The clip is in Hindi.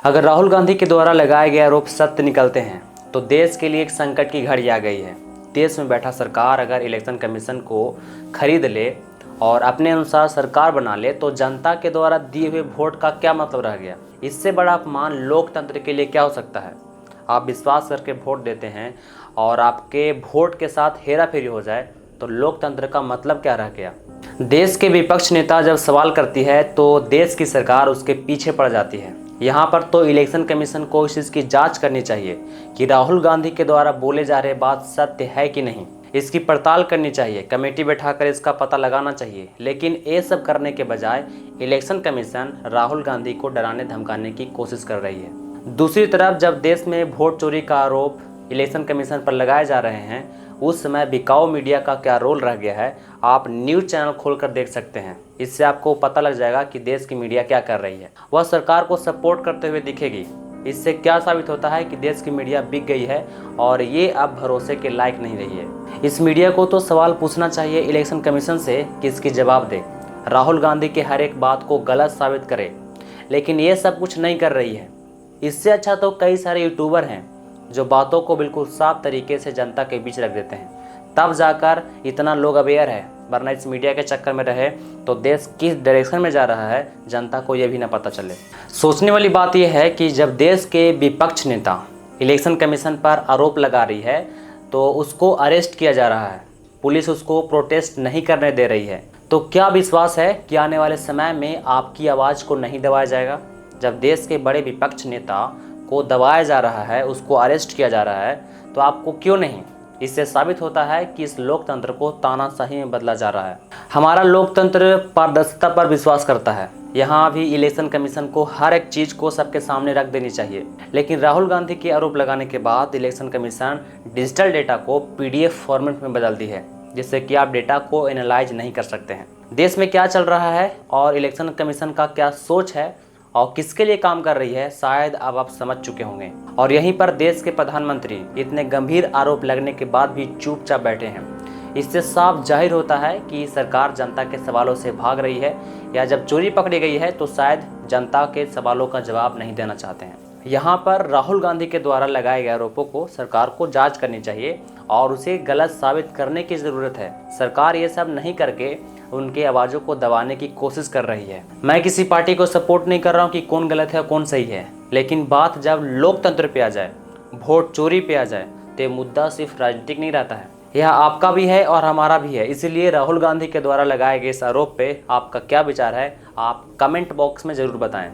अगर राहुल गांधी के द्वारा लगाए गए आरोप सत्य निकलते हैं तो देश के लिए एक संकट की घड़ी आ गई है। देश में बैठा सरकार अगर इलेक्शन कमीशन को खरीद ले और अपने अनुसार सरकार बना ले तो जनता के द्वारा दिए हुए वोट का क्या मतलब रह गया। इससे बड़ा अपमान लोकतंत्र के लिए क्या हो सकता है। आप विश्वास करके वोट देते हैं और आपके वोट के साथ हेरा फेरी हो जाए तो लोकतंत्र का मतलब क्या रह गया। देश के विपक्ष नेता जब सवाल करती है तो देश की सरकार उसके पीछे पड़ जाती है। यहाँ पर तो इलेक्शन कमीशन को इस चीज़ की जांच करनी चाहिए कि राहुल गांधी के द्वारा बोले जा रहे बात सत्य है कि नहीं। इसकी पड़ताल करनी चाहिए, कमेटी बैठाकर इसका पता लगाना चाहिए। लेकिन ये सब करने के बजाय इलेक्शन कमीशन राहुल गांधी को डराने धमकाने की कोशिश कर रही है। दूसरी तरफ जब देश में वोट चोरी का आरोप इलेक्शन कमीशन पर लगाए जा रहे हैं उस समय बिकाऊ मीडिया का क्या रोल रह गया है आप न्यूज़ चैनल खोलकर देख सकते हैं। इससे आपको पता लग जाएगा कि देश की मीडिया क्या कर रही है। वह सरकार को सपोर्ट करते हुए दिखेगी। इससे क्या साबित होता है कि देश की मीडिया बिक गई है और ये अब भरोसे के लायक नहीं रही है। इस मीडिया को तो सवाल पूछना चाहिए इलेक्शन कमीशन से कि इसकी जवाब दे, राहुल गांधी के हर एक बात को गलत साबित करे, लेकिन ये सब कुछ नहीं कर रही है। इससे अच्छा तो कई सारे यूट्यूबर हैं जो बातों को बिल्कुल साफ तरीके से जनता के बीच रख देते हैं, तब जाकर इतना लोग अवेयर है। वरना इस मीडिया के चक्कर में रहे तो देश किस डायरेक्शन में जा रहा है जनता को यह भी ना पता चले। सोचने वाली बात यह है कि जब देश के विपक्ष नेता इलेक्शन कमीशन पर आरोप लगा रही है तो उसको अरेस्ट किया जा रहा है, पुलिस उसको प्रोटेस्ट नहीं करने दे रही है, तो क्या विश्वास है कि आने वाले समय में आपकी आवाज़ को नहीं दबाया जाएगा। जब देश के बड़े विपक्ष नेता को दबाया जा रहा है, उसको अरेस्ट किया जा रहा है, तो आपको क्यों नहीं। इससे साबित होता है कि इस लोकतंत्र को तानाशाही में बदला जा रहा है। हमारा लोकतंत्र पारदर्शिता पर विश्वास करता है। यहाँ भी इलेक्शन कमीशन को हर एक चीज़ को सबके सामने रख देनी चाहिए। लेकिन राहुल गांधी के आरोप लगाने के बाद इलेक्शन कमीशन डिजिटल डेटा को PDF फॉर्मेट में बदल दी है, जिससे कि आप डेटा को एनालाइज नहीं कर सकते हैं। देश में क्या चल रहा है और इलेक्शन कमीशन का क्या सोच है और किसके लिए काम कर रही है, शायद अब आप समझ चुके होंगे। और यहीं पर देश के प्रधानमंत्री इतने गंभीर आरोप लगने के बाद भी चुपचाप बैठे हैं। इससे साफ जाहिर होता है कि सरकार जनता के सवालों से भाग रही है, या जब चोरी पकड़ी गई है तो शायद जनता के सवालों का जवाब नहीं देना चाहते हैं। यहाँ पर राहुल गांधी के द्वारा लगाए गए आरोपों को सरकार को जांच करनी चाहिए और उसे गलत साबित करने की ज़रूरत है। सरकार ये सब नहीं करके उनके आवाज़ों को दबाने की कोशिश कर रही है। मैं किसी पार्टी को सपोर्ट नहीं कर रहा हूँ कि कौन गलत है और कौन सही है, लेकिन बात जब लोकतंत्र पे आ जाए, वोट चोरी पे आ जाए, तो ये मुद्दा सिर्फ राजनीतिक नहीं रहता है। यह आपका भी है और हमारा भी है। इसीलिए राहुल गांधी के द्वारा लगाए गए इस आरोप पे आपका क्या विचार है, आप कमेंट बॉक्स में ज़रूर बताएं।